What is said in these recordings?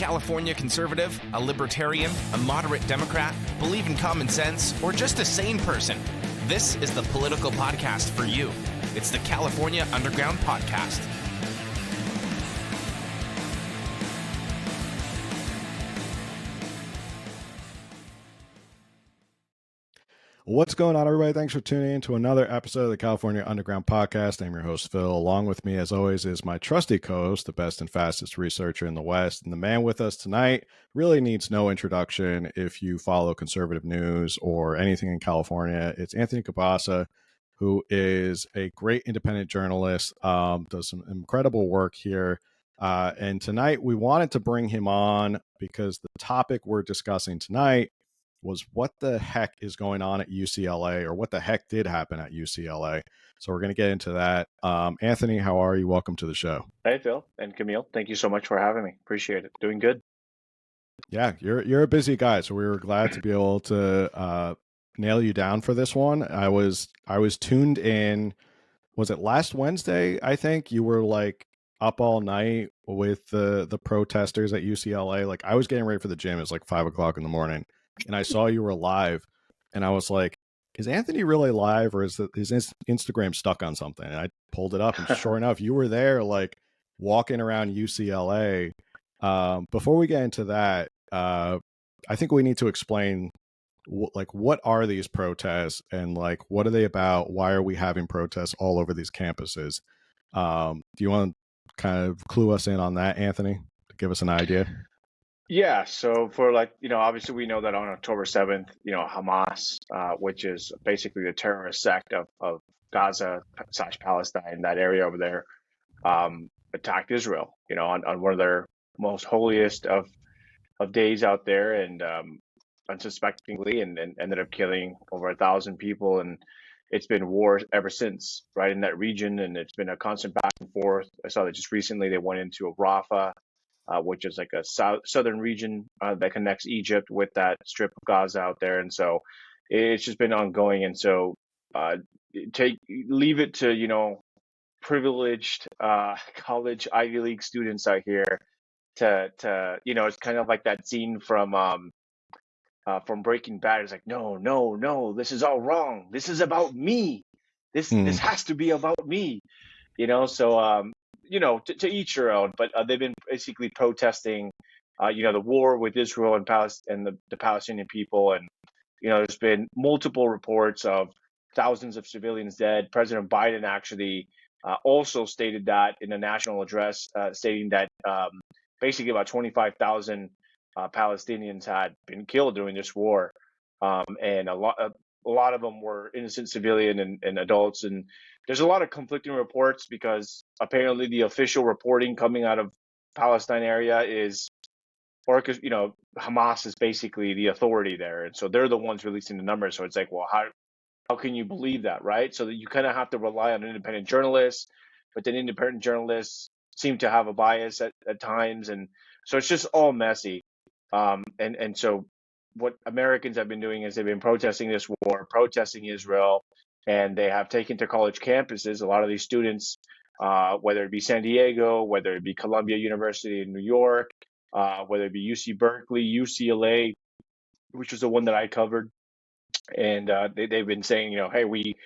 California conservative, a libertarian, a moderate Democrat, believe in common sense, or just a sane person, this is the political podcast for you. It's the California Underground Podcast. What's going on, everybody? Thanks for tuning in to another episode of the California Underground Podcast. I'm your host, Phil. Along with me, as always, is my trusty co-host, the best and fastest researcher in the West. And the man with us tonight really needs no introduction if you follow conservative news or anything in California. It's Anthony Cabassa, who is a great independent journalist, does some incredible work here. And tonight we wanted to bring him on because the topic we're discussing tonight was what the heck is going on at UCLA, or what the heck did happen at UCLA. So we're going to get into that. Anthony, how are you? Welcome to the show. Hey, Phil and Camille. Thank you so much for having me. Appreciate it. Doing good. Yeah, you're a busy guy, so we were glad to be able to nail you down for this one. I was tuned in. Was it last Wednesday? I think you were like up all night with the protesters at UCLA. Like, I was getting ready for the gym. It was like 5 o'clock in the morning. And I saw you were live, and I was like, is Anthony really live, or is his Instagram stuck on something? And I pulled it up, and sure enough, you were there, like, walking around UCLA. Before we get into that, I think we need to explain, what are these protests, and, like, what are they about? Why are we having protests all over these campuses? Do you want to kind of clue us in on that, Anthony, to give us an idea? Yeah, so for obviously we know that on October 7th, Hamas, which is basically the terrorist sect of Gaza/Palestine, that area over there, attacked Israel, on one of their most holiest of days out there, and unsuspectingly, and ended up killing over 1,000 people. And it's been war ever since, right, in that region, and it's been a constant back and forth. I saw that just recently they went into Rafah, which is like a southern region that connects Egypt with that strip of Gaza out there. And so it's just been ongoing. And so leave it to, privileged college Ivy League students out here to it's kind of like that scene from Breaking Bad. It's like, no, this is all wrong. This is about me. This has to be about me, so to each your own, but they've been basically protesting, the war with Israel and the Palestinian people. And, there's been multiple reports of thousands of civilians dead. President Biden actually also stated that in a national address, stating that basically about 25,000 Palestinians had been killed during this war. And a lot of them were innocent civilian and adults. And there's a lot of conflicting reports, because apparently the official reporting coming out of Palestine area is, Hamas is basically the authority there. And so they're the ones releasing the numbers. So it's like, well, how can you believe that, right? So that you kind of have to rely on independent journalists, but then independent journalists seem to have a bias at times. And so it's just all messy. And so what Americans have been doing is they've been protesting this war, protesting Israel, and they have taken to college campuses. A lot of these students, whether it be San Diego, whether it be Columbia University in New York, whether it be UC Berkeley, UCLA, which was the one that I covered, and they've been saying, hey, we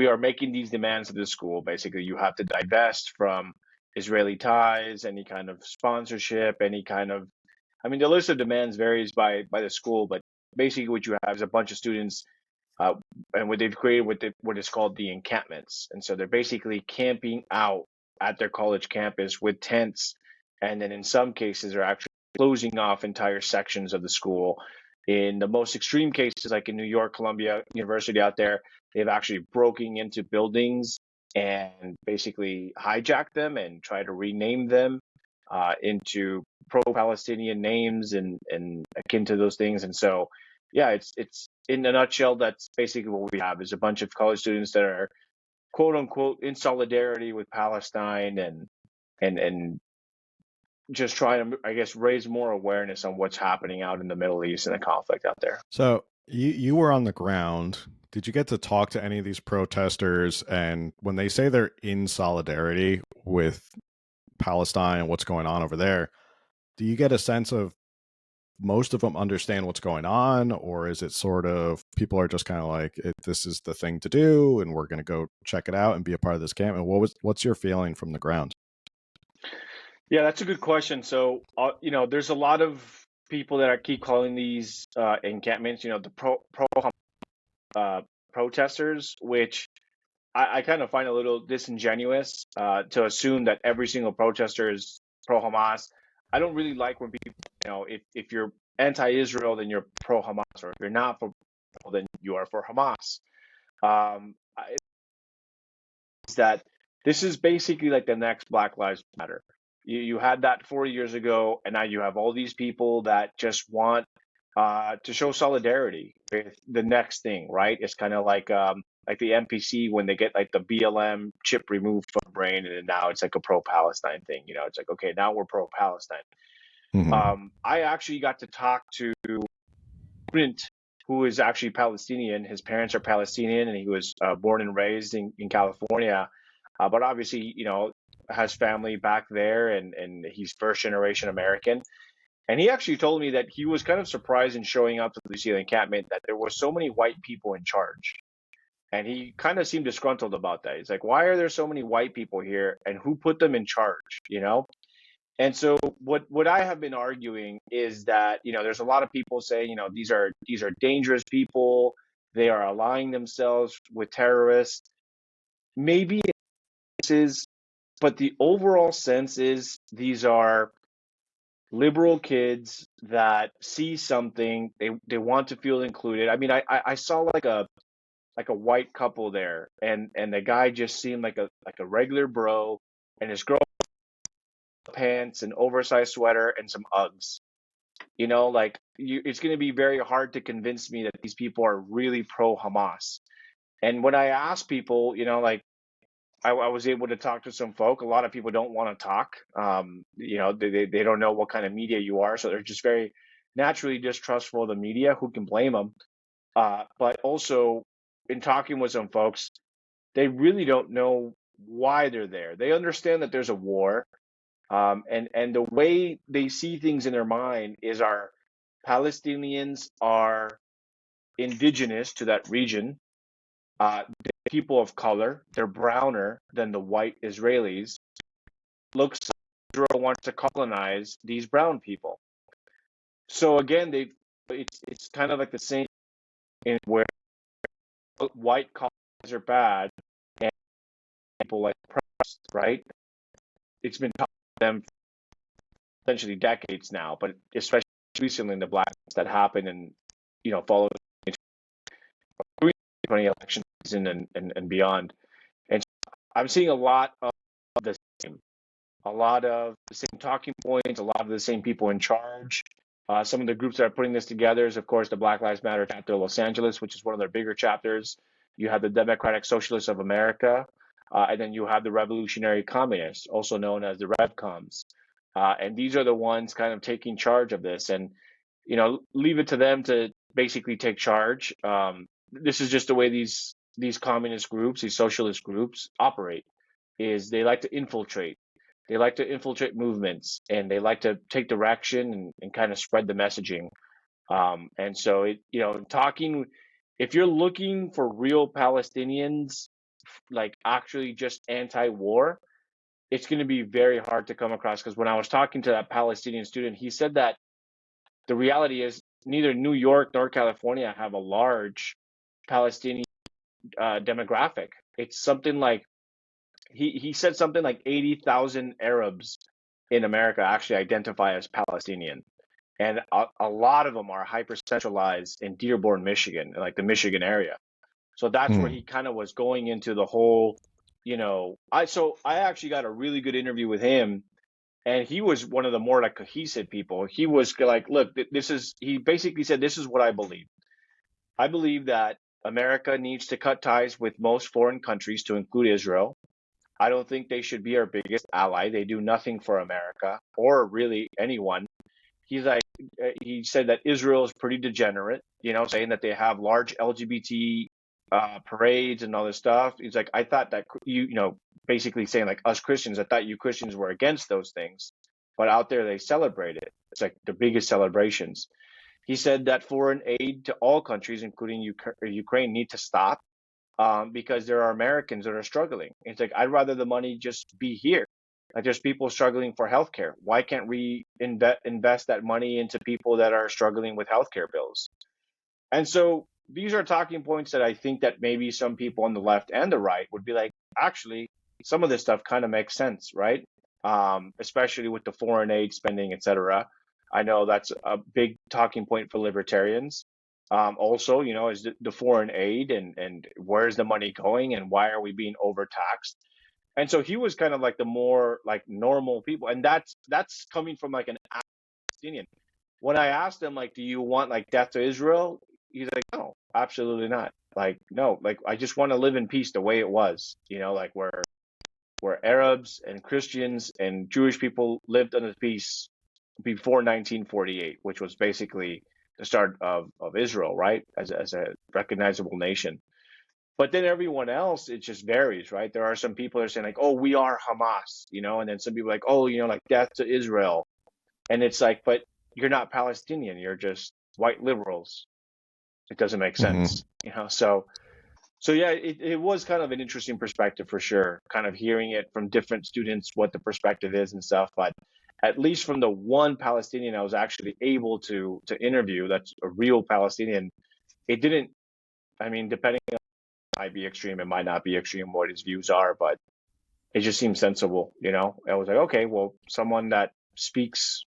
are making these demands of the school. Basically, you have to divest from Israeli ties, any kind of sponsorship, any kind of, the list of demands varies by the school, but basically what you have is a bunch of students, and what they've created what is called the encampments. And so they're basically camping out at their college campus with tents, and then in some cases are actually closing off entire sections of the school. In the most extreme cases, like in New York, Columbia University out there, they've actually broken into buildings and basically hijacked them and tried to rename them into pro-Palestinian names and akin to those things. And so, yeah, it's in a nutshell, that's basically what we have, is a bunch of college students that are quote unquote in solidarity with Palestine and just trying to, I guess, raise more awareness on what's happening out in the Middle East and the conflict out there. So you were on the ground. Did you get to talk to any of these protesters? And when they say they're in solidarity with Palestine and what's going on over there, do you get a sense of most of them understand what's going on, or is it sort of people are just kind of like, this is the thing to do and we're going to go check it out and be a part of this camp? And what's your feeling from the ground? Yeah, that's a good question. So, there's a lot of people that keep calling these encampments, the uh, protesters, which I kind of find a little disingenuous to assume that every single protester is pro-Hamas. I don't really like when people, if you're anti-Israel, then you're pro-Hamas, or if you're not for, then you are for Hamas. Is that this is basically like the next Black Lives Matter. You had that 4 years ago, and now you have all these people that just want to show solidarity with the next thing, right? It's kind of like the NPC when they get like the BLM chip removed from the brain, and then now it's like a pro-Palestine thing. It's like, okay, now we're pro-Palestine. Mm-hmm. I actually got to talk to a student who is actually Palestinian. His parents are Palestinian, and he was born and raised in California, but obviously, has family back there, and he's first generation American. And he actually told me that he was kind of surprised in showing up to the UCLA encampment that there were so many white people in charge. And he kind of seemed disgruntled about that. He's like, why are there so many white people here, and who put them in charge, And so what I have been arguing is that, there's a lot of people saying, these are dangerous people. They are aligning themselves with terrorists. Maybe this is, but the overall sense is these are liberal kids that see something, they want to feel included. I mean, I saw like a white couple there, and the guy just seemed like a regular bro, and his girl pants and oversized sweater and some Uggs. It's going to be very hard to convince me that these people are really pro Hamas. And when I ask people, I was able to talk to some folk. A lot of people don't want to talk. They don't know what kind of media you are, so they're just very naturally distrustful of the media. Who can blame them? But also, in talking with some folks, they really don't know why they're there. They understand that there's a war, and the way they see things in their mind is our Palestinians are indigenous to that region. They're people of color. They're browner than the white Israelis. Looks like Israel wants to colonize these brown people. So again, it's kind of like the same in where white colonists are bad and people like oppressed, right? It's been taught to them for essentially decades now, but especially recently in the blacks that happened and following the 2020 election season and beyond. And so I'm seeing a lot of the same. A lot of the same talking points, a lot of the same people in charge. Some of the groups that are putting this together is, of course, the Black Lives Matter chapter of Los Angeles, which is one of their bigger chapters. You have the Democratic Socialists of America, and then you have the Revolutionary Communists, also known as the RevComs. And these are the ones kind of taking charge of this, and leave it to them to basically take charge. This is just the way these communist groups, these socialist groups operate. Is they like to infiltrate. They like to infiltrate movements, and they like to take direction and kind of spread the messaging. And so, talking, if you're looking for real Palestinians, like actually just anti-war, it's going to be very hard to come across. Because when I was talking to that Palestinian student, he said that the reality is neither New York nor California have a large Palestinian demographic. It's something like he said something like 80,000 Arabs in America actually identify as Palestinian. And a lot of them are hyper centralized in Dearborn, Michigan, like the Michigan area. So that's where he kind of was going into the whole, I actually got a really good interview with him, and he was one of the more like cohesive people. He was like, look, he basically said, this is what I believe. I believe that America needs to cut ties with most foreign countries to include Israel. I don't think they should be our biggest ally. They do nothing for America or really anyone. He said that Israel is pretty degenerate, saying that they have large LGBT parades and all this stuff. He's like, I thought that basically saying like us Christians, I thought you Christians were against those things. but out there they celebrate it. It's like the biggest celebrations. He said that foreign aid to all countries, including Ukraine, need to stop because there are Americans that are struggling. It's like, I'd rather the money just be here. Like, there's people struggling for healthcare. Why can't we invest that money into people that are struggling with healthcare bills? And so these are talking points that I think that maybe some people on the left and the right would be like, actually, some of this stuff kind of makes sense, right? Especially with the foreign aid spending, et cetera. I know that's a big talking point for libertarians. Also, is the foreign aid and where's the money going and why are we being overtaxed? And so he was kind of like the more like normal people, and that's coming from like an Palestinian. When I asked him like, do you want like death to Israel? He's like, no, absolutely not. Like, no, like I just want to live in peace the way it was, like where Arabs and Christians and Jewish people lived under peace before 1948, which was basically the start of Israel, right? As a recognizable nation. But then everyone else, it just varies, right? There are some people that are saying like, oh, we are Hamas, and then some people are like, oh, like death to Israel. And it's like, but you're not Palestinian. You're just white liberals. It doesn't make sense, So yeah, it was kind of an interesting perspective for sure, kind of hearing it from different students, what the perspective is and stuff. But at least from the one Palestinian I was actually able to interview, that's a real Palestinian, it didn't, I mean, depending on, it might be extreme, it might not be extreme what his views are, but it just seemed sensible, I was like, okay, well, someone that speaks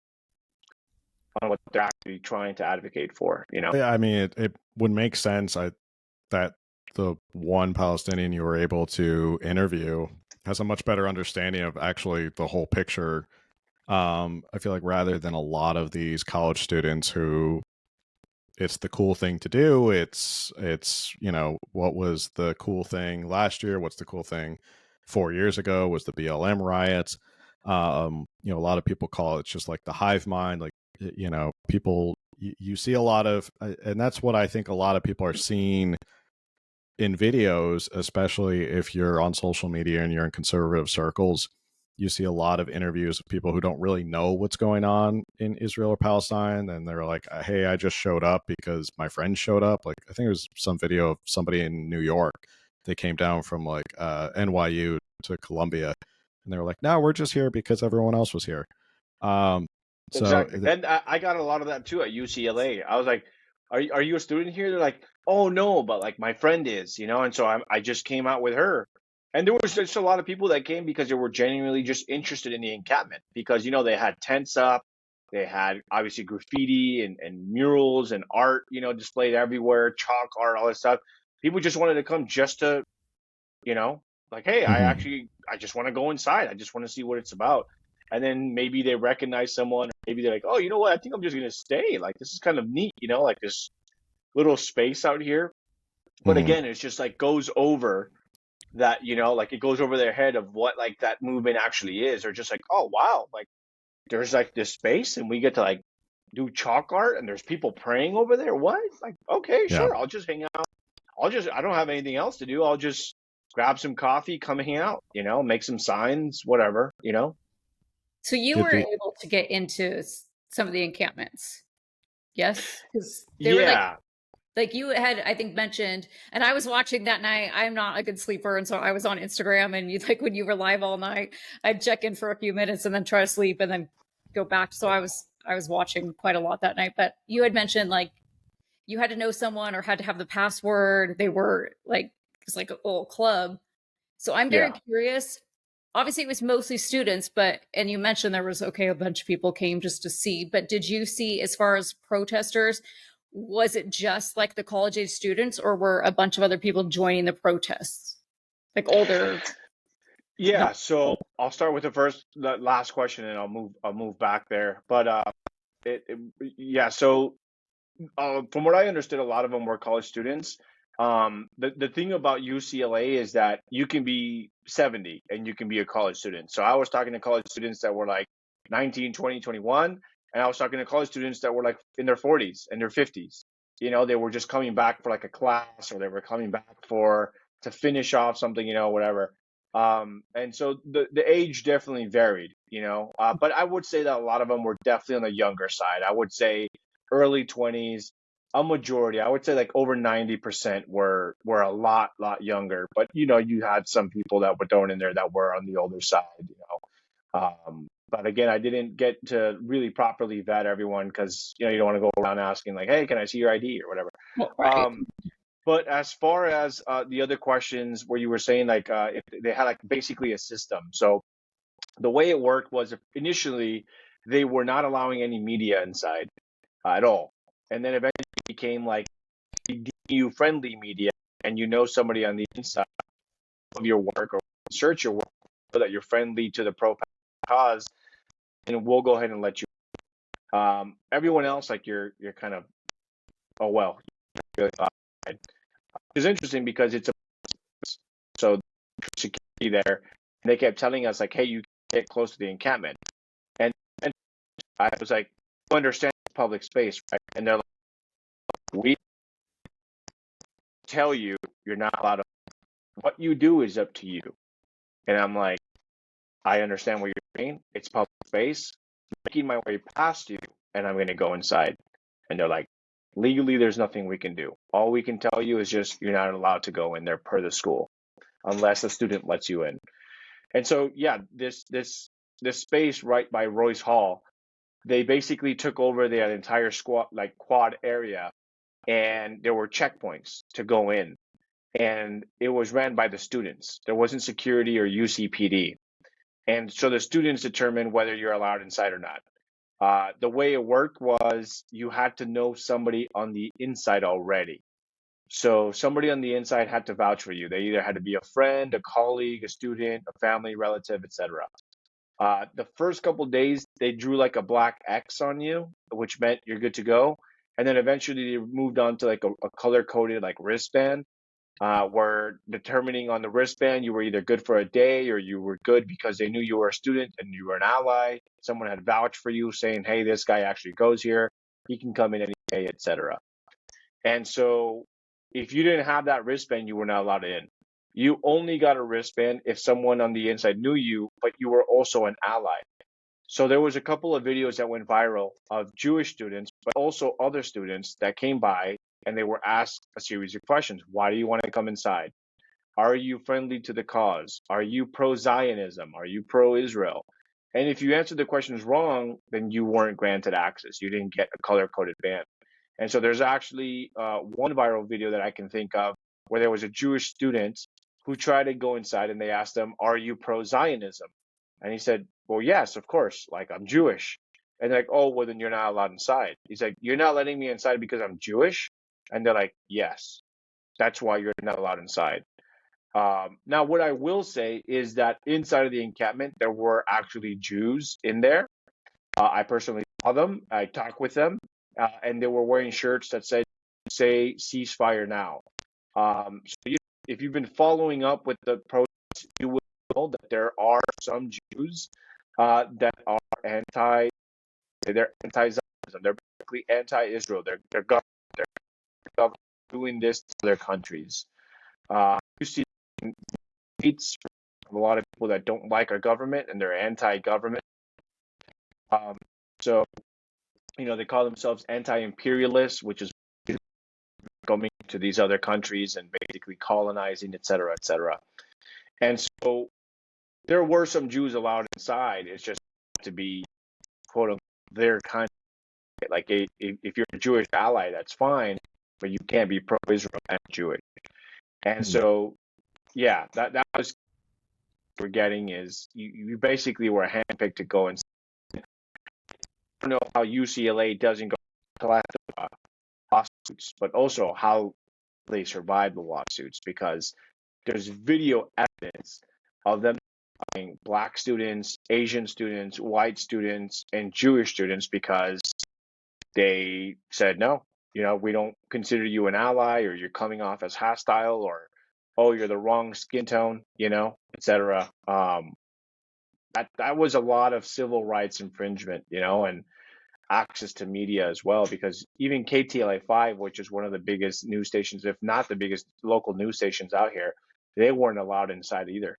on what they're actually trying to advocate for, Yeah, I mean, it would make sense that the one Palestinian you were able to interview has a much better understanding of actually the whole picture. I feel like rather than a lot of these college students who it's the cool thing to do, it's what was the cool thing last year, what's the cool thing 4 years ago was the BLM riots. A lot of people call it just like the hive mind, like people you see a lot of, and that's what I think a lot of people are seeing in videos, especially if you're on social media and you're in conservative circles. You see a lot of interviews of people who don't really know what's going on in Israel or Palestine, and they're like, hey, I just showed up because my friend showed up. Like, I think it was some video of somebody in New York. They came down from like NYU to Columbia, and they were like, no, we're just here because everyone else was here. Exactly. And I got a lot of that too at UCLA. I was like, are you a student here? They're like, oh no, but like my friend is, and so I just came out with her. And there was just a lot of people that came because they were genuinely just interested in the encampment because, they had tents up, they had obviously graffiti and murals and art, displayed everywhere, chalk art, all this stuff. People just wanted to come just to, like, hey, I just want to go inside. I just want to see what it's about. And then maybe they recognize someone, or maybe they're like, oh, you know what? I think I'm just going to stay. Like, this is kind of neat, like this little space out here. But again, it's just like goes over that, like it goes over their head of what like that movement actually is. Or just like, oh, wow, like there's like this space and we get to like do chalk art and there's people praying over there. What? Like, okay, sure. I'll just hang out. I don't have anything else to do. I'll just grab some coffee, come hang out, make some signs, whatever, So you were able to get into some of the encampments, yes? Because they were like you had, I think, mentioned, and I was watching that night. I'm not a good sleeper, and so I was on Instagram. And you like when you were live all night, I'd check in for a few minutes and then try to sleep and then go back. So I was watching quite a lot that night. But you had mentioned like you had to know someone or had to have the password. They were like it's like a little club. So I'm very curious. Obviously, it was mostly students, and you mentioned there was, a bunch of people came just to see, but did you see, as far as protesters, was it just like the college-age students, or were a bunch of other people joining the protests? Like older? Yeah, so I'll start with the last question and I'll move back there. But so from what I understood, a lot of them were college students. The thing about UCLA is that you can be 70 and you can be a college student. So I was talking to college students that were like 19, 20, 21, and I was talking to college students that were like in their 40s and their 50s. They were just coming back for like a class, or they were coming back to finish off something, whatever. And so the age definitely varied, but I would say that a lot of them were definitely on the younger side. I would say early 20s, a majority. I would say like over 90% were a lot younger. But you had some people that were thrown in there that were on the older side. But again, I didn't get to really properly vet everyone because you don't want to go around asking like, hey, can I see your ID or whatever. Well, right. But as far as the other questions where you were saying like if they had like basically a system. So the way it worked was initially they were not allowing any media inside at all. And then eventually it became like DU friendly media, and somebody on the inside of your work or search your work so that you're friendly to the pro cause, and we'll go ahead and let you. Everyone else, like you're kind of, oh well, really fine. It's interesting because it's so security there, and they kept telling us like, hey, you get close to the encampment, and I was like, you understand public space, right? And they're like, we tell you you're not allowed to. What you do is up to you. And I'm like, I understand what you're saying. It's public space. I'm making my way past you, and I'm going to go inside. And they're like, legally, there's nothing we can do. All we can tell you is just you're not allowed to go in there per the school, unless the student lets you in. And so, yeah, this space right by Royce Hall, they basically took over the entire quad area, and there were checkpoints to go in. And it was ran by the students. There wasn't security or UCPD. And so the students determined whether you're allowed inside or not. The way it worked was you had to know somebody on the inside already. So somebody on the inside had to vouch for you. They either had to be a friend, a colleague, a student, a family relative, etc. The first couple of days, they drew like a black X on you, which meant you're good to go. And then eventually they moved on to like a color-coded like wristband, where determining on the wristband, you were either good for a day or you were good because they knew you were a student and you were an ally. Someone had vouched for you saying, hey, this guy actually goes here. He can come in any day, etc. And so if you didn't have that wristband, you were not allowed in. You only got a wristband if someone on the inside knew you, but you were also an ally. So there was a couple of videos that went viral of Jewish students, but also other students that came by and they were asked a series of questions. Why do you want to come inside? Are you friendly to the cause? Are you pro-Zionism? Are you pro-Israel? And if you answered the questions wrong, then you weren't granted access. You didn't get a color-coded band. And so there's actually one viral video that I can think of where there was a Jewish student who tried to go inside and they asked him, are you pro-Zionism? And he said, well, yes, of course. Like, I'm Jewish. And they're like, oh, well, then you're not allowed inside. He's like, you're not letting me inside because I'm Jewish? And they're like, yes, that's why you're not allowed inside. Now, what I will say is that inside of the encampment, there were actually Jews in there. I personally saw them. I talked with them, and they were wearing shirts that say ceasefire now. So if you've been following up with the protests, you will know that there are some Jews that are anti-Zionism. They're basically anti-Israel. They're doing this to their countries. You see tweets from a lot of people that don't like our government and they're anti-government. So, they call themselves anti-imperialists, which is going to these other countries and basically colonizing, et cetera, et cetera. And so there were some Jews allowed inside. It's just to be, quote unquote, their kind of, like if you're a Jewish ally, that's fine, but you can't be pro-Israel and Jewish. And so, yeah, that was what we're getting is you basically were handpicked to go and I don't know how UCLA doesn't go collect lawsuits, but also how they survive the lawsuits, because there's video evidence of them having Black students, Asian students, white students, and Jewish students because they said, no, we don't consider you an ally, or you're coming off as hostile, or, oh, you're the wrong skin tone, et cetera. That was a lot of civil rights infringement, and access to media as well, because even KTLA5, which is one of the biggest news stations, if not the biggest local news stations out here, they weren't allowed inside either.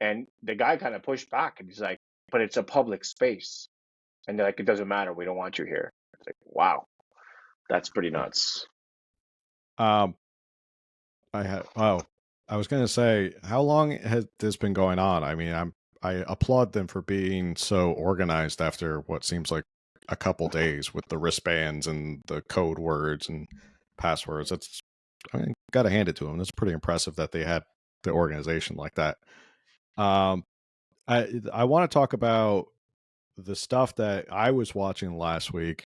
And the guy kind of pushed back, and he's like, but it's a public space. And they're like, it doesn't matter. We don't want you here. It's like, wow, that's pretty nuts. I was going to say, how long has this been going on? I mean, I applaud them for being so organized after what seems like a couple days with the wristbands and the code words and passwords. Got to hand it to them. That's pretty impressive that they had the organization like that. I want to talk about the stuff that I was watching last week,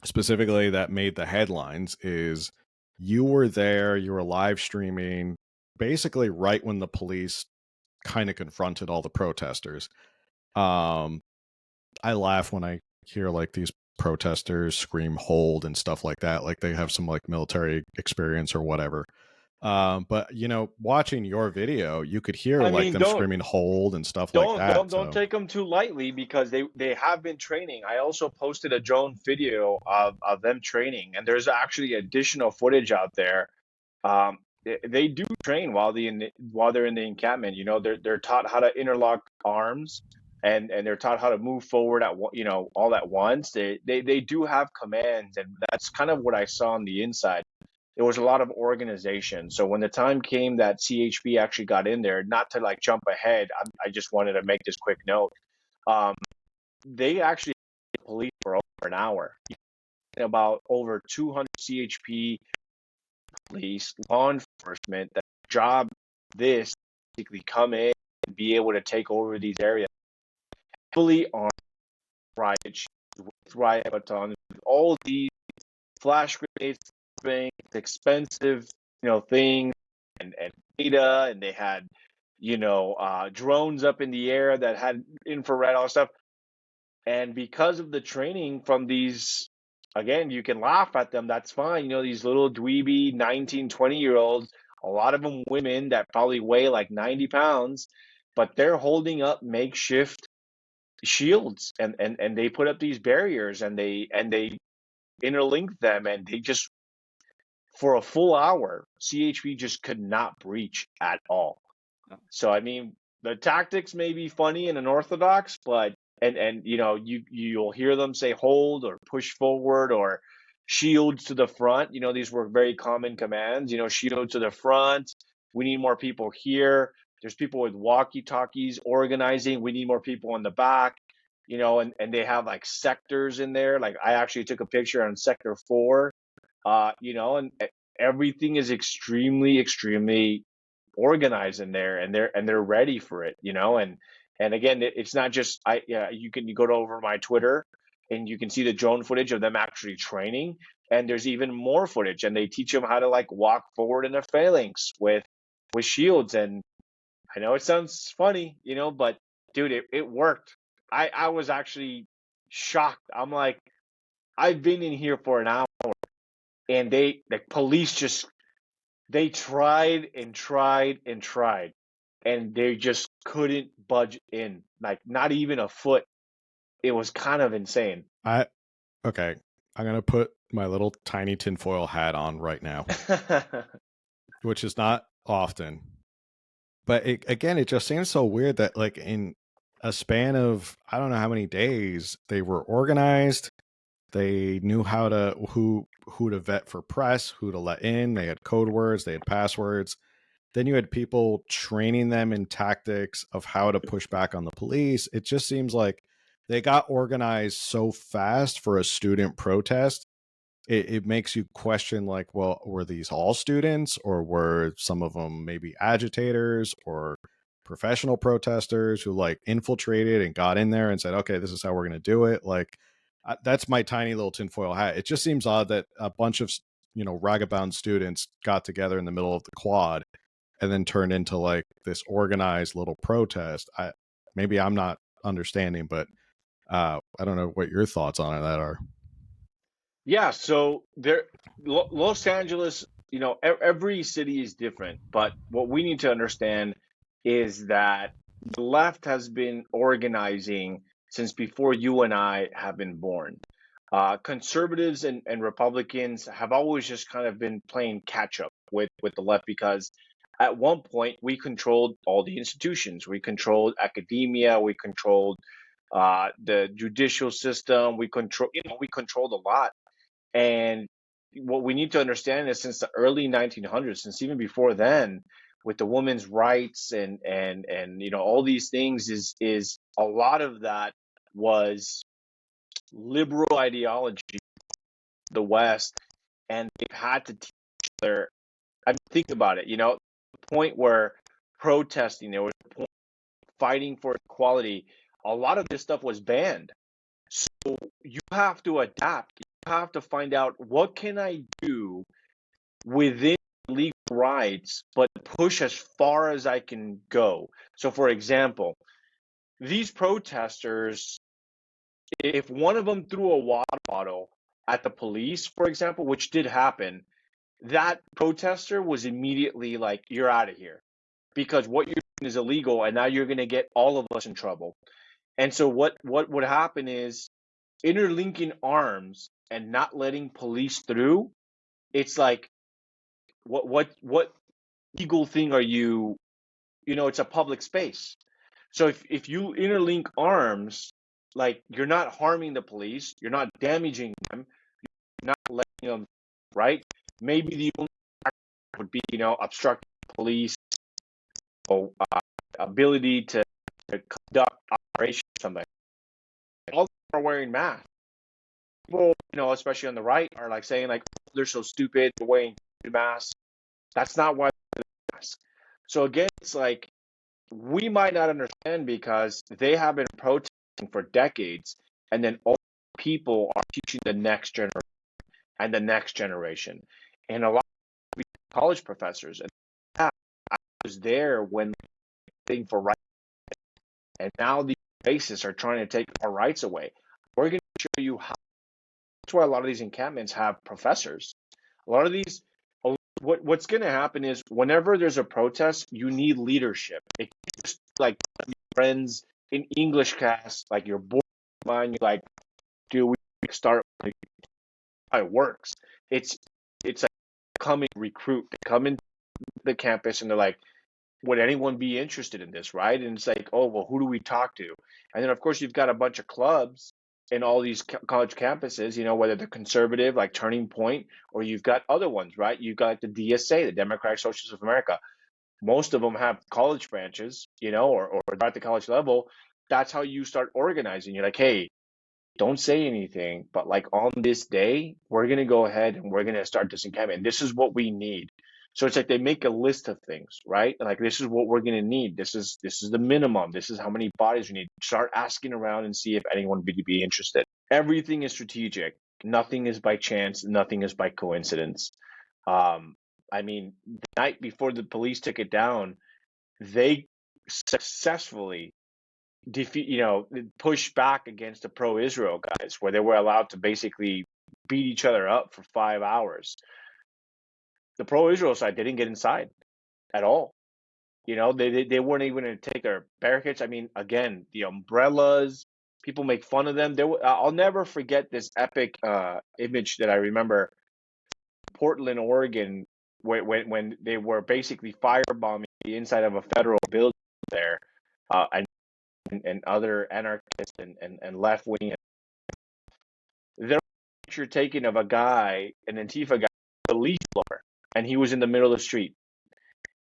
specifically that made the headlines. Is you were there, you were live streaming, basically right when the police kind of confronted all the protesters. I laugh when I hear like these protesters scream hold and stuff like that, like they have some like military experience or whatever. But watching your video, you could hear them screaming hold and stuff like that. Don't take them too lightly, because they have been training. I also posted a drone video of them training, and there's actually additional footage out there. They do train while they're in the encampment. They're taught how to interlock arms, and they're taught how to move forward all at once. They do have commands, and that's kind of what I saw on the inside. There was a lot of organization. So when the time came that CHP actually got in there, not to like jump ahead, I just wanted to make this quick note. They actually police for over an hour. About over 200 CHP police, law enforcement, that job this basically come in and be able to take over these areas. Fully armed riot with riot batons, all these flash grenades, expensive, things, and data, and they had, drones up in the air that had infrared, all that stuff. And because of the training from these, again, you can laugh at them, that's fine. These little dweeby 19, 20-year-olds, a lot of them women that probably weigh like 90 pounds, but they're holding up makeshift shields, and they put up these barriers, and they interlink them, and they just, for a full hour, CHP just could not breach at all. So, I mean, the tactics may be funny and unorthodox, but you'll hear them say hold or push forward or shields to the front. These were very common commands. Shield to the front. We need more people here. There's people with walkie-talkies organizing. We need more people in the back. And they have like sectors in there. Like I actually took a picture on sector 4. And everything is extremely, extremely organized in there, and they're ready for it, and again, it's not just you go over my Twitter and you can see the drone footage of them actually training, and there's even more footage, and they teach them how to like walk forward in a phalanx with shields. And I know it sounds funny, but dude, it worked. I was actually shocked. I'm like, I've been in here for an hour, and the police they tried and tried and tried, and they just couldn't budge in, like not even a foot. It was kind of insane. Okay, I'm gonna put my little tiny tinfoil hat on right now, which is not often, but it just seems so weird that like in a span of I don't know how many days they were organized. They knew how to who to vet for press, who to let in. They had code words, they had passwords. Then you had people training them in tactics of how to push back on the police. It just seems like they got organized so fast for a student protest. It makes you question, like, well, were these all students, or were some of them maybe agitators or professional protesters who like infiltrated and got in there and said, okay, this is how we're going to do it. Like, that's my tiny little tinfoil hat. It just seems odd that a bunch of ragabound students got together in the middle of the quad and then turned into like this organized little protest. Maybe I'm not understanding, but I don't know what your thoughts on that are. Yeah, so Los Angeles, every city is different, but what we need to understand is that the left has been organizing since before you and I have been born. Conservatives and Republicans have always just kind of been playing catch up with the left, because at one point we controlled all the institutions. We controlled academia. We controlled the judicial system. We controlled a lot. And what we need to understand is since the early 1900s, since even before then, with the women's rights and all these things, is a lot of that was liberal ideology, the West, and they've had to teach their. I mean, think about it. The point where protesting, there was a point fighting for equality. A lot of this stuff was banned. So you have to adapt. You have to find out what can I do within legal rights, but push as far as I can go. So, for example, these protesters, if one of them threw a water bottle at the police, for example, which did happen, that protester was immediately like, you're out of here because what you're doing is illegal and now you're going to get all of us in trouble. And so what would happen is interlinking arms and not letting police through. It's like, what legal thing are you? It's a public space. So if you interlink arms, like you're not harming the police, you're not damaging them, you're not letting them, right? Maybe the only would be, obstructing police ability to conduct operations or something. All of them are wearing masks. People, especially on the right, are like saying like, oh, they're so stupid, they're wearing masks. That's not why they're wearing masks. So again, it's like we might not understand because they have been protesting for decades, and then all people are teaching the next generation and the next generation, and a lot of college professors. And I was there when thing for rights, and now the racists are trying to take our rights away. We're going to show you how. That's why a lot of these encampments have professors. A lot of these, what's going to happen is whenever there's a protest, you need leadership. It's just like friends in English class, like you're bored of mine, you're like, do we start? How it works. It's like come and recruit, come into the campus, and they're like, would anyone be interested in this, right? And it's like, oh, well, who do we talk to? And then, of course, you've got a bunch of clubs in all these college campuses, whether they're conservative, like Turning Point, or you've got other ones, right? You've got the DSA, the Democratic Socialists of America. Most of them have college branches, or at the college level. That's how you start organizing. You're like, hey, don't say anything, but like on this day, we're going to go ahead and we're going to start this encampment. This is what we need. So it's like they make a list of things, right? Like this is what we're going to need. This is the minimum. This is how many bodies we need. Start asking around and see if anyone would be interested. Everything is strategic. Nothing is by chance. Nothing is by coincidence. I mean, the night before the police took it down, they successfully push back against the pro-Israel guys, where they were allowed to basically beat each other up for 5 hours. The pro-Israel side, they didn't get inside at all. They weren't even going to take their barricades. I mean, again, the umbrellas, people make fun of them. I'll never forget this epic image that I remember, Portland, Oregon, when they were basically firebombing the inside of a federal building there, and other anarchists and left wing. There was a picture taken of a guy, an Antifa guy, with a leaf blower, and he was in the middle of the street.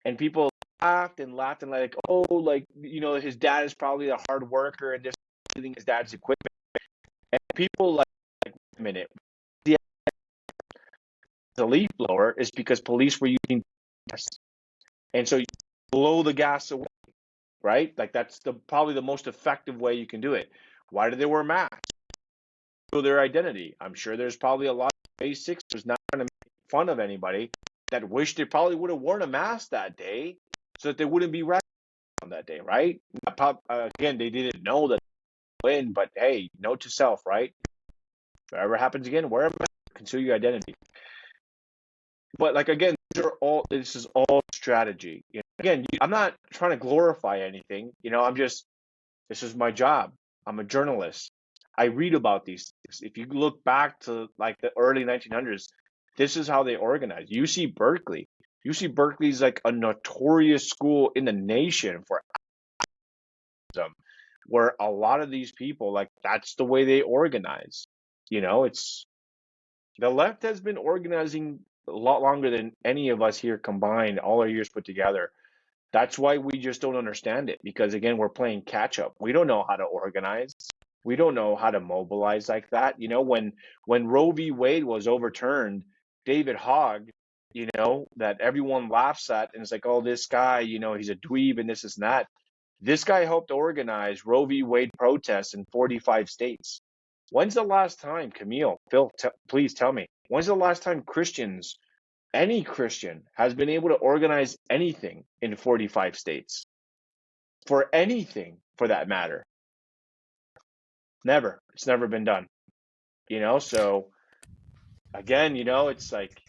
And people laughed and like, oh, like, his dad is probably a hard worker and just stealing his dad's equipment. And people like, wait a minute. The leaf blower is because police were using gas. And so you blow the gas away, right? Like that's probably the most effective way you can do it. Why do they wear masks? Show their identity. I'm sure there's probably a lot of basics who's not going to make fun of anybody that wish they probably would have worn a mask that day so that they wouldn't be recognized on that day, right? Again, they didn't know that they win, but hey, note to self, right? If it ever happens again, wear a mask, conceal your identity. But like again, this is all strategy. Again, I'm not trying to glorify anything. This is my job. I'm a journalist. I read about these things. If you look back to like the early 1900s, this is how they organized. UC Berkeley, UC Berkeley's like a notorious school in the nation for activism, where a lot of these people, like, that's the way they organize. It's the left has been organizing a lot longer than any of us here combined, all our years put together. That's why we just don't understand it, because again, we're playing catch up. We don't know how to organize. We don't know how to mobilize like that. When Roe v. Wade was overturned, David Hogg, that everyone laughs at, and it's like, oh, this guy, he's a dweeb and this and that. This guy helped organize Roe v. Wade protests in 45 states. When's the last time, Camille, Phil, please tell me, when's the last time any Christian has been able to organize anything in 45 states? For anything, for that matter. Never. It's never been done. So again, it's like,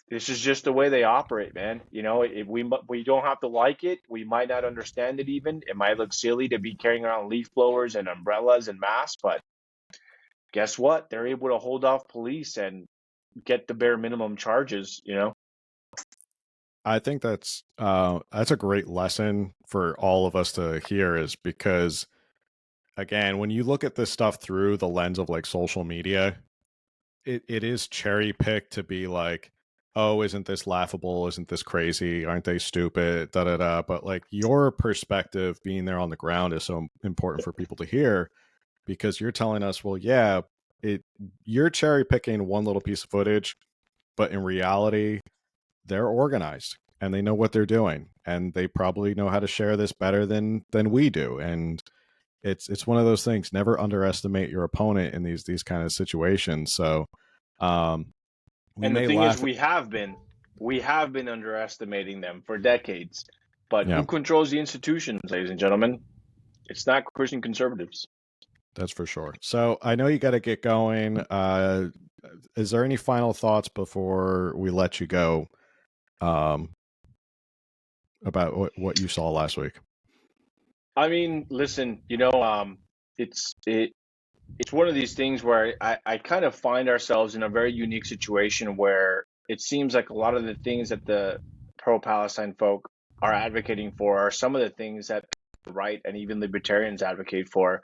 this is just the way they operate, man. We don't have to like it. We might not understand it even. It might look silly to be carrying around leaf blowers and umbrellas and masks, but guess what? They're able to hold off police and get the bare minimum charges, I think that's a great lesson for all of us to hear, is because, again, when you look at this stuff through the lens of like social media, it is cherry picked to be like, oh, isn't this laughable? Isn't this crazy? Aren't they stupid? Da da da. But like, your perspective being there on the ground is so important for people to hear, because you're telling us, well, yeah, you're cherry picking one little piece of footage, but in reality, they're organized and they know what they're doing, and they probably know how to share this better than we do. And it's one of those things. Never underestimate your opponent in these kind of situations. So, and the thing is, we have been underestimating them for decades. But who controls the institutions, ladies and gentlemen? It's not Christian conservatives. That's for sure. So I know you got to get going. Is there any final thoughts before we let you go about what you saw last week? I mean, listen, it's one of these things where I kind of find ourselves in a very unique situation where it seems like a lot of the things that the pro-Palestine folk are advocating for are some of the things that the right and even libertarians advocate for.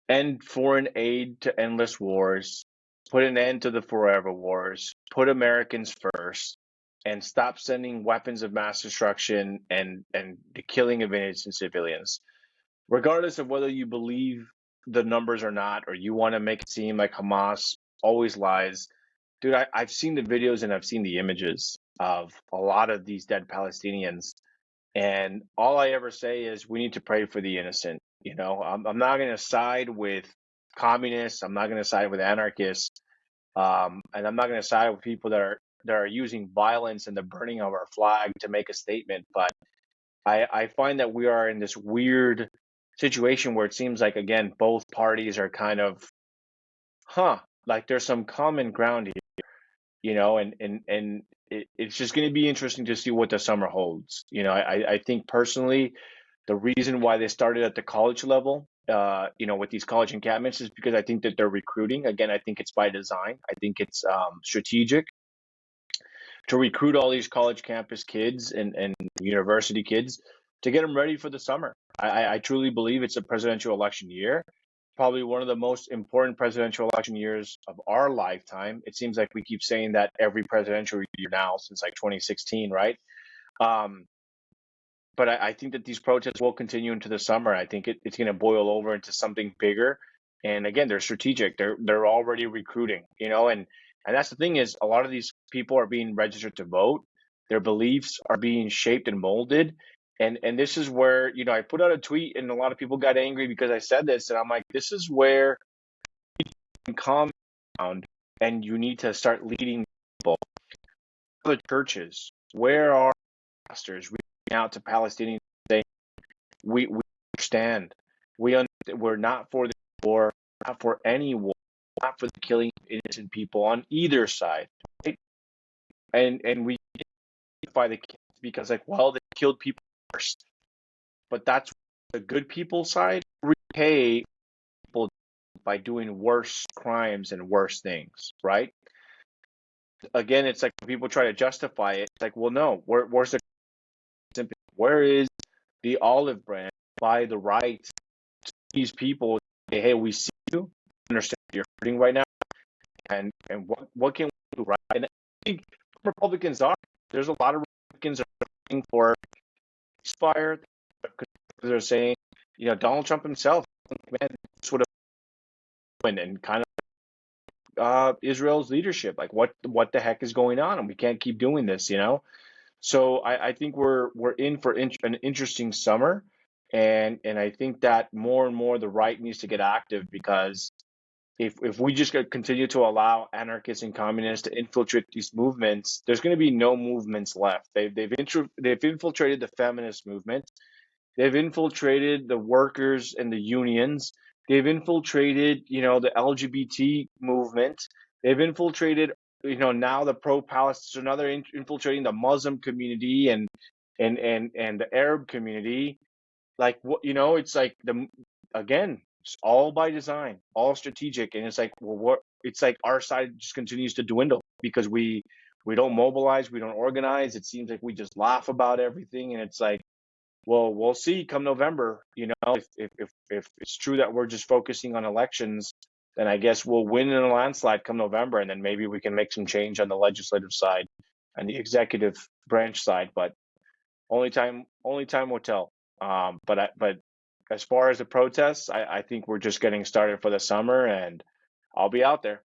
End foreign aid to endless wars, put an end to the forever wars, put Americans first, and stop sending weapons of mass destruction and the killing of innocent civilians. Regardless of whether you believe the numbers or not, or you want to make it seem like Hamas always lies, dude, I've seen the videos and I've seen the images of a lot of these dead Palestinians. And all I ever say is we need to pray for the innocent. I'm not going to side with communists. I'm not going to side with anarchists. And I'm not going to side with people that are using violence and the burning of our flag to make a statement. But I find that we are in this weird situation where it seems like, again, both parties are kind of, like there's some common ground here, and it's just going to be interesting to see what the summer holds. I think personally, the reason why they started at the college level, with these college encampments, is because I think that they're recruiting. Again, I think it's by design. I think it's strategic to recruit all these college campus kids and university kids to get them ready for the summer. I truly believe it's a presidential election year, probably one of the most important presidential election years of our lifetime. It seems like we keep saying that every presidential year now since like 2016, right? But I think that these protests will continue into the summer. I think it's going to boil over into something bigger. And again, they're strategic. They're already recruiting, and that's the thing, is a lot of these people are being registered to vote. Their beliefs are being shaped and molded. And this is where, I put out a tweet and a lot of people got angry because I said this. And I'm like, this is where you can calm down and you need to start leading people. The churches, where are pastors reaching out to Palestinians saying, we understand. We're not for the war, not for any war, not for the killing of innocent people on either side. Right? And we identify the kids because, like, well, they killed people first. But that's the good people side. Repay people by doing worse crimes and worse things, right? again, it's like people try to justify it. It's like, well, no, where's the sympathy? Where is the olive branch by the right to these people? Say, hey, we see you, understand you're hurting right now, and what can we do, right? And I think Republicans are. There's a lot of Republicans are looking for ceasefire because they're saying, Donald Trump himself, man, this would have and kind of Israel's leadership. Like, what the heck is going on? And we can't keep doing this, So I think we're in for an interesting summer, and I think that more and more the right needs to get active, because if we just continue to allow anarchists and communists to infiltrate these movements, there's going to be no movements left. They've infiltrated the feminist movement. They've infiltrated the workers and the unions. They've infiltrated, the LGBT movement. They've infiltrated, now the pro-Palestine. So now they're infiltrating the Muslim community and the Arab community. Like, what, it's like again, it's all by design, all strategic. And it's like, well, it's like our side just continues to dwindle because we don't mobilize, we don't organize. It seems like we just laugh about everything, and it's like, well, we'll see come November. If it's true that we're just focusing on elections, then I guess we'll win in a landslide come November, and then maybe we can make some change on the legislative side and the executive branch side. But only time will tell. But as far as the protests, I think we're just getting started for the summer, and I'll be out there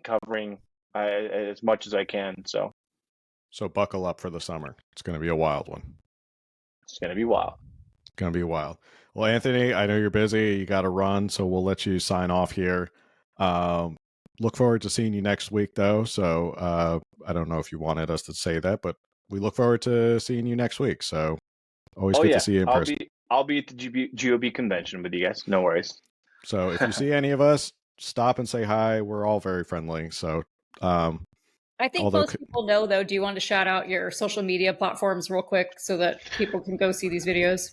covering as much as I can. So buckle up for the summer. It's going to be a wild one. It's going to be wild. Going to be wild. Well, Anthony, I know you're busy. You got to run, so we'll let you sign off here. Look forward to seeing you next week, though. So I don't know if you wanted us to say that, but we look forward to seeing you next week. So always good to see you in person. I'll be at the GOP convention with you guys. No worries. So if you see any of us, stop and say hi. We're all very friendly. So I think most people know, though. Do you want to shout out your social media platforms real quick so that people can go see these videos?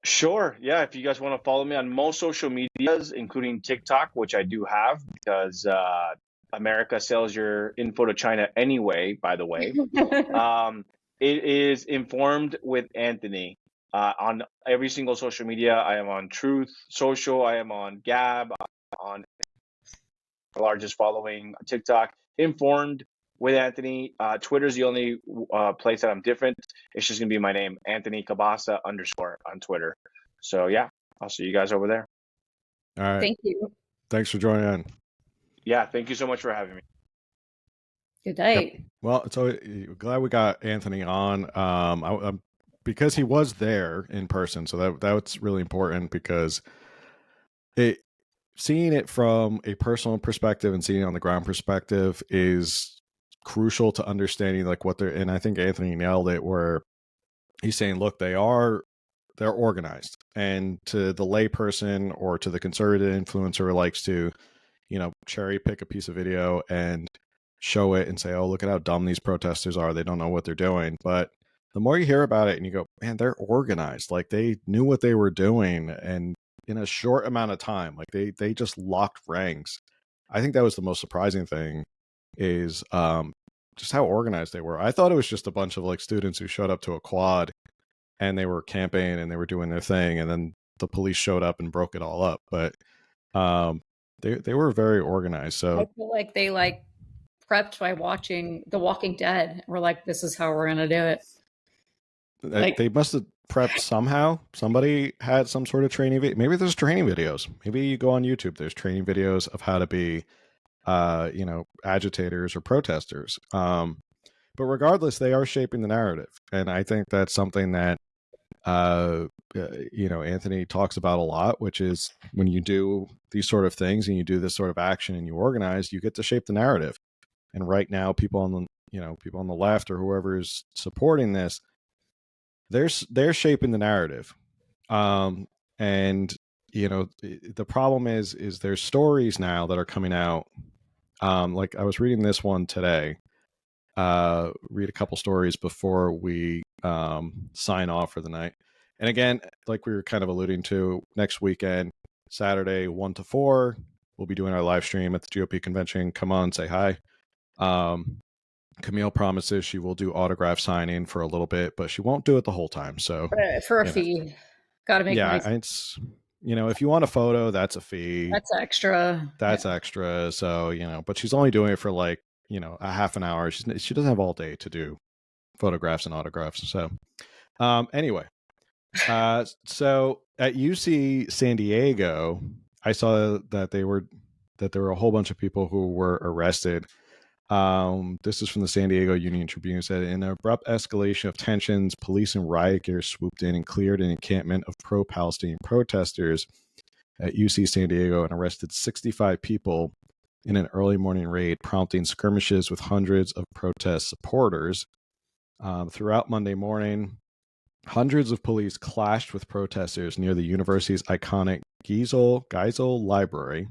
Sure. Yeah. If you guys want to follow me on most social medias, including TikTok, which I do have because America sells your info to China anyway, by the way. It is Informed with Anthony. On every single social media, I am on Truth Social. I am on Gab, on the largest following, TikTok. Informed with Anthony. Twitter's the only place that I'm different. It's just gonna be my name, Anthony Cabassa _ on Twitter. So yeah, I'll see you guys over there. All right. Thank you. Thanks for joining in. Yeah, thank you so much for having me. Good night. Yep. Well, it's always, glad we got Anthony on. Because he was there in person, so that's really important, because seeing it from a personal perspective and seeing it on the ground perspective is crucial to understanding like what they're. And I think Anthony nailed it, where he's saying, look, they're organized, and to the layperson or to the conservative influencer who likes to, cherry pick a piece of video and show it and say, oh, look at how dumb these protesters are. They don't know what they're doing. But the more you hear about it and you go, man, they're organized. Like, they knew what they were doing, and in a short amount of time, like they just locked ranks. I think that was the most surprising thing, is just how organized they were. I thought it was just a bunch of like students who showed up to a quad and they were camping and they were doing their thing, and then the police showed up and broke it all up. But they were very organized. So I feel like they prepped by watching The Walking Dead. We're like, this is how we're gonna do it. They must have prepped somehow. Somebody had some sort of training video. Maybe there's training videos. Maybe you go on YouTube, there's training videos of how to be agitators or protesters. But regardless, they are shaping the narrative. And I think that's something that Anthony talks about a lot, which is when you do these sort of things and you do this sort of action and you organize, you get to shape the narrative. And right now, people on the left or whoever is supporting this, they're shaping the narrative. And the problem is there's stories now that are coming out. Like I was reading this one today. Read a couple stories before we sign off for the night. And again, like we were kind of alluding to, next weekend, Saturday 1 to 4, we'll be doing our live stream at the GOP convention. Come on, say hi. Camille promises she will do autograph signing for a little bit, but she won't do it the whole time. So for a fee, got to make yeah, nice. it's, if you want a photo, that's a fee. That's extra. That's extra. So, but she's only doing it for like, a half an hour. She doesn't have all day to do photographs and autographs. So, anyway, so at UC San Diego, I saw that there were a whole bunch of people who were arrested. This is from the San Diego Union Tribune. Said in an abrupt escalation of tensions, police and riot gear swooped in and cleared an encampment of pro-Palestinian protesters at UC San Diego and arrested 65 people in an early morning raid, prompting skirmishes with hundreds of protest supporters. Throughout Monday morning, hundreds of police clashed with protesters near the university's iconic Geisel Library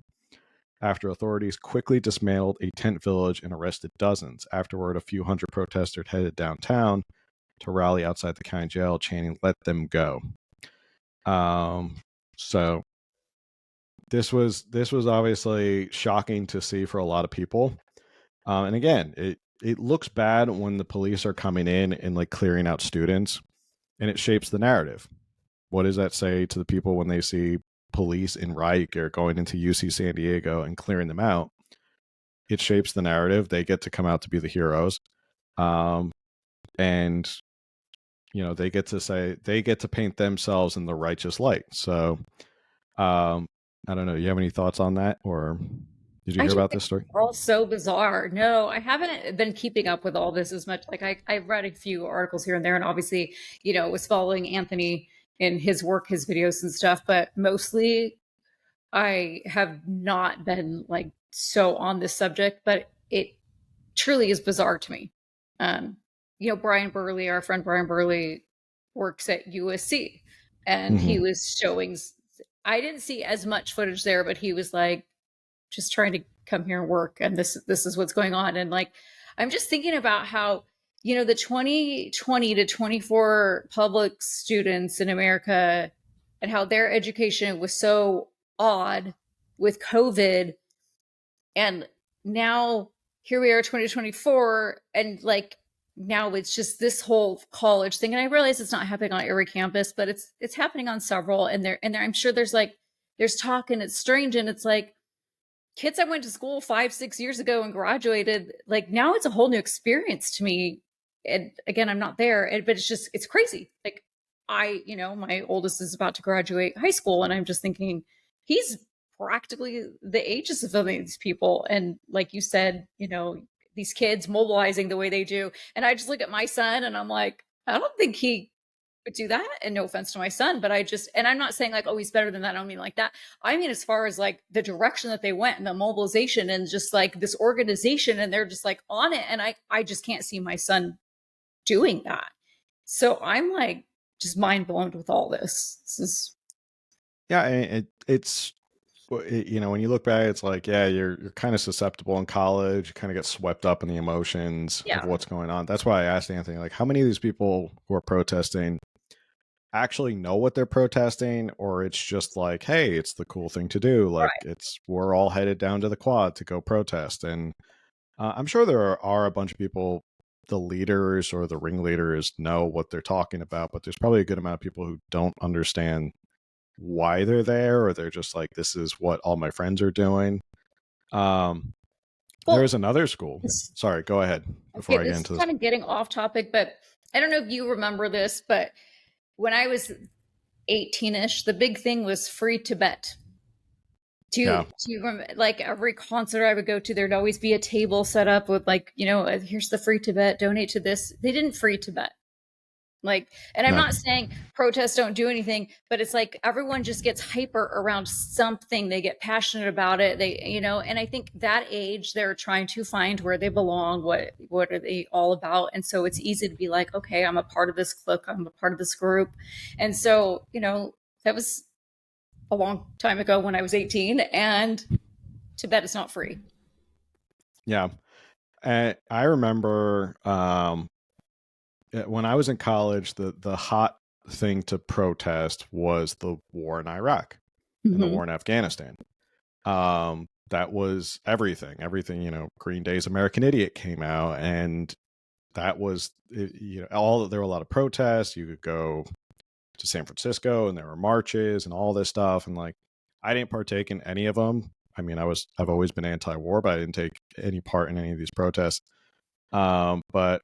after authorities quickly dismantled a tent village and arrested dozens. Afterward, a few hundred protesters headed downtown to rally outside the county jail, chanting, "Let them go." So this was obviously shocking to see for a lot of people. And again, it looks bad when the police are coming in and like clearing out students, and it shapes the narrative. What does that say to the people when they see police in riot gear going into UC San Diego and clearing them out? It shapes the narrative. They get to come out to be the heroes. And they get to paint themselves in the righteous light. So I don't know. You have any thoughts on that, or did you hear about this story? All so bizarre. No, I haven't been keeping up with all this as much. Like I read a few articles here and there, and obviously, was following Anthony in his work, his videos and stuff, but mostly I have not been like so on this subject, but it truly is bizarre to me. Brian Burley, our friend Brian Burley, works at USC, and he was showing, I didn't see as much footage there, but he was like just trying to come here and work, and this is what's going on. And like, I'm just thinking about how, the 2020 to 24 public students in America and how their education was so odd with COVID. And now here we are, 2024, and like now it's just this whole college thing. And I realize it's not happening on every campus, but it's happening on several. And there I'm sure there's talk, and it's strange. And it's like, kids that went to school 5-6 years ago and graduated, like now it's a whole new experience to me. And again, I'm not there, but it's crazy. Like my oldest is about to graduate high school, and I'm just thinking he's practically the ages of these people. And like you said, these kids mobilizing the way they do. And I just look at my son and I'm like, I don't think he would do that. And no offense to my son, but and I'm not saying like, oh, he's better than that. I don't mean like that. I mean, as far as like the direction that they went and the mobilization and just like this organization, and they're just like on it. And I just can't see my son doing that. So I'm like just mind blown with all this. Yeah, it's when you look back, it's like, yeah, you're kind of susceptible in college. You kind of get swept up in the emotions of what's going on. That's why I asked Anthony, like, how many of these people who are protesting actually know what they're protesting, or it's just like, hey, it's the cool thing to do. Like we're all headed down to the quad to go protest. And I'm sure there are a bunch of people, the leaders or the ringleaders, know what they're talking about, but there's probably a good amount of people who don't understand why they're there, or they're just like, this is what all my friends are doing. There's another school. Sorry, go ahead before I get into this. Kind of getting off topic, but I don't know if you remember this, but when I was 18-ish, the big thing was free Tibet. Do you remember, like every concert I would go to, there'd always be a table set up with like, here's the free Tibet, donate to this. They didn't free Tibet. Like, and I'm not saying protests don't do anything, but it's like everyone just gets hyper around something. They get passionate about it. They, and I think that age, they're trying to find where they belong. What are they all about? And so it's easy to be like, okay, I'm a part of this clique. I'm a part of this group. And so, that was a long time ago when I was 18, and Tibet is not free. Yeah. And I remember, when I was in college, the hot thing to protest was the war in Iraq and the war in Afghanistan. that was everything. Green Day's American Idiot came out, and that was, there were a lot of protests. You could go to San Francisco and there were marches and all this stuff. And like, I didn't partake in any of them. I mean, I've always been anti-war, but I didn't take any part in any of these protests. But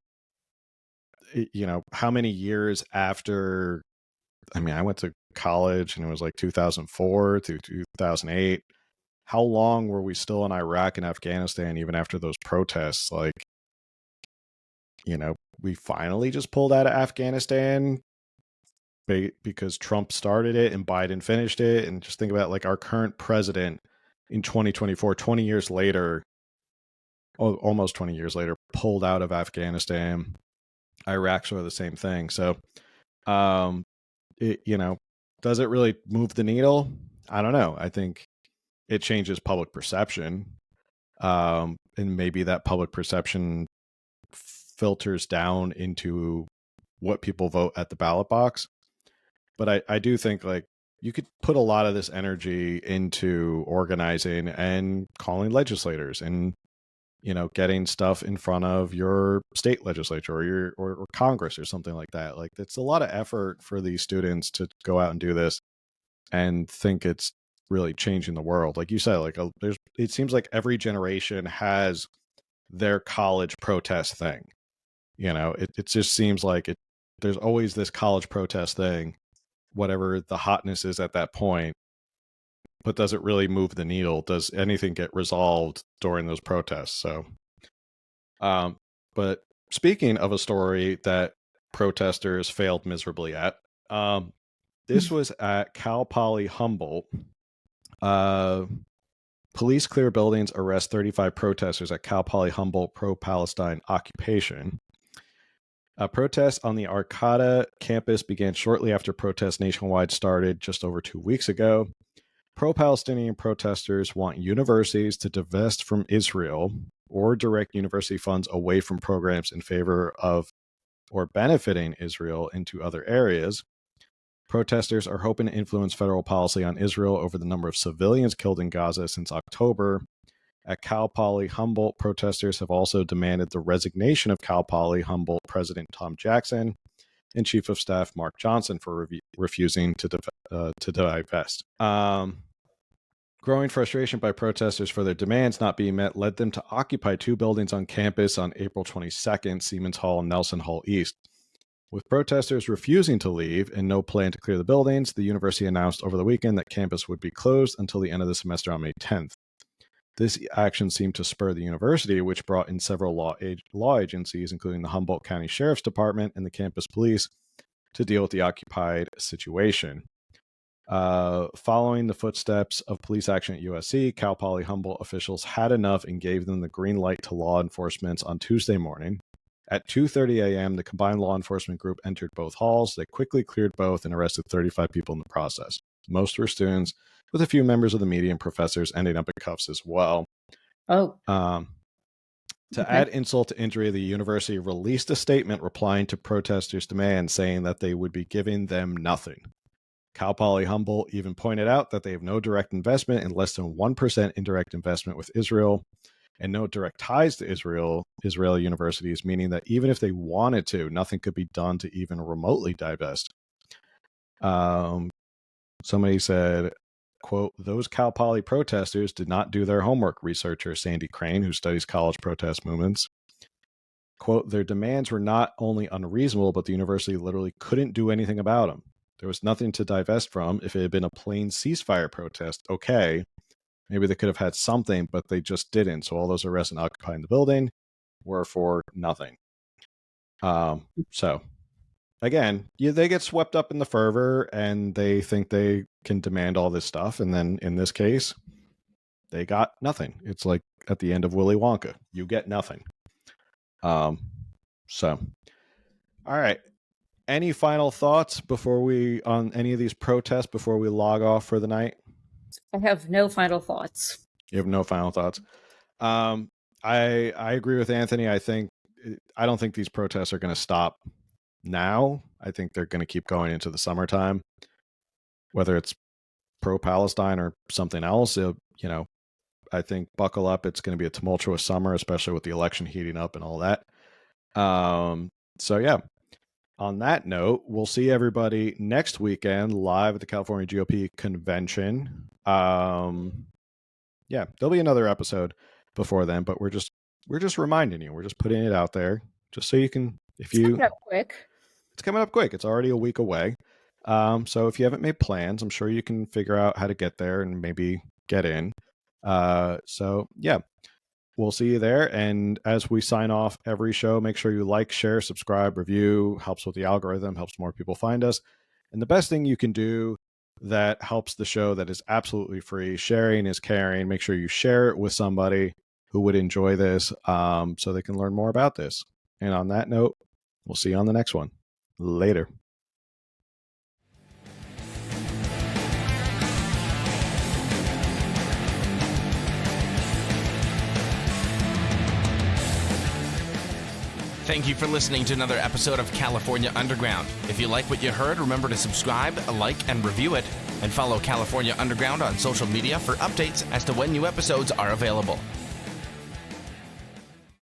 how many years after, I mean, I went to college and it was like 2004 to 2008. How long were we still in Iraq and Afghanistan even after those protests? Like, we finally just pulled out of Afghanistan because Trump started it and Biden finished it. And just think about like our current president in 2024, 20 years later, almost 20 years later, pulled out of Afghanistan. Iraq sort of the same thing. So, does it really move the needle? I don't know. I think it changes public perception. And maybe that public perception filters down into what people vote at the ballot box. But I do think like you could put a lot of this energy into organizing and calling legislators and, getting stuff in front of your state legislature or Congress or something like that. Like it's a lot of effort for these students to go out and do this and think it's really changing the world. Like you said, like it seems like every generation has their college protest thing. It just seems like there's always this college protest thing, whatever the hotness is at that point. But does it really move the needle? Does anything get resolved during those protests? So, but speaking of a story that protesters failed miserably at, this was at Cal Poly Humboldt. Police clear buildings, arrest 35 protesters at Cal Poly Humboldt pro-Palestine occupation. Protests on the Arcata campus began shortly after protests nationwide started just over 2 weeks ago. Pro-Palestinian protesters want universities to divest from Israel or direct university funds away from programs in favor of or benefiting Israel into other areas. Protesters are hoping to influence federal policy on Israel over the number of civilians killed in Gaza since October. At Cal Poly Humboldt, protesters have also demanded the resignation of Cal Poly Humboldt President Tom Jackson and Chief of Staff Mark Johnson for refusing to divest. Growing frustration by protesters for their demands not being met led them to occupy 2 buildings on campus on April 22nd, Siemens Hall and Nelson Hall East. With protesters refusing to leave and no plan to clear the buildings, the university announced over the weekend that campus would be closed until the end of the semester on May 10th. This action seemed to spur the university, which brought in several law agencies, including the Humboldt County Sheriff's Department and the campus police, to deal with the occupied situation. Following the footsteps of police action at USC, Cal Poly Humboldt officials had enough and gave them the green light to law enforcement on Tuesday morning. At 2:30 a.m., the combined law enforcement group entered both halls. They quickly cleared both and arrested 35 people in the process. Most were students, with a few members of the media and professors ending up in cuffs as well. Oh. To add insult to injury, the university released a statement replying to protesters' demands, saying that they would be giving them nothing. Cal Poly Humboldt even pointed out that they have no direct investment and less than 1% indirect investment with Israel, and no direct ties to Israeli universities, meaning that even if they wanted to, nothing could be done to even remotely divest. Somebody said, quote, "Those Cal Poly protesters did not do their homework," researcher Sandy Crane, who studies college protest movements. Quote, "Their demands were not only unreasonable, but the university literally couldn't do anything about them. There was nothing to divest from. If it had been a plain ceasefire protest, okay, maybe they could have had something, but they just didn't. So all those arrests and occupying the building were for nothing." So again, they get swept up in the fervor and they think they can demand all this stuff. And then in this case, they got nothing. It's like at the end of Willy Wonka, you get nothing. So, all right. Any final thoughts on any of these protests before we log off for the night? I have no final thoughts. You have no final thoughts. I agree with Anthony. I don't think these protests are going to stop now. I think they're going to keep going into the summertime, whether it's pro-Palestine or something else. I think buckle up. It's going to be a tumultuous summer, especially with the election heating up and all that. So yeah, on that note, we'll see everybody next weekend live at the California GOP convention. Yeah, there'll be another episode before then, but we're just reminding you. We're just putting it out there just so you can, if It's you, coming up quick. It's coming up quick. It's already a week away. So if you haven't made plans, I'm sure you can figure out how to get there and maybe get in. So yeah, we'll see you there. And as we sign off every show, make sure you like, share, subscribe, review. Helps with the algorithm, helps more people find us. And the best thing you can do that helps the show, that is absolutely free, sharing is caring. Make sure you share it with somebody who would enjoy this, so they can learn more about this. And on that note, we'll see you on the next one. Later. Thank you for listening to another episode of California Underground. If you like what you heard, remember to subscribe, like, and review it, and follow California Underground on social media for updates as to when new episodes are available.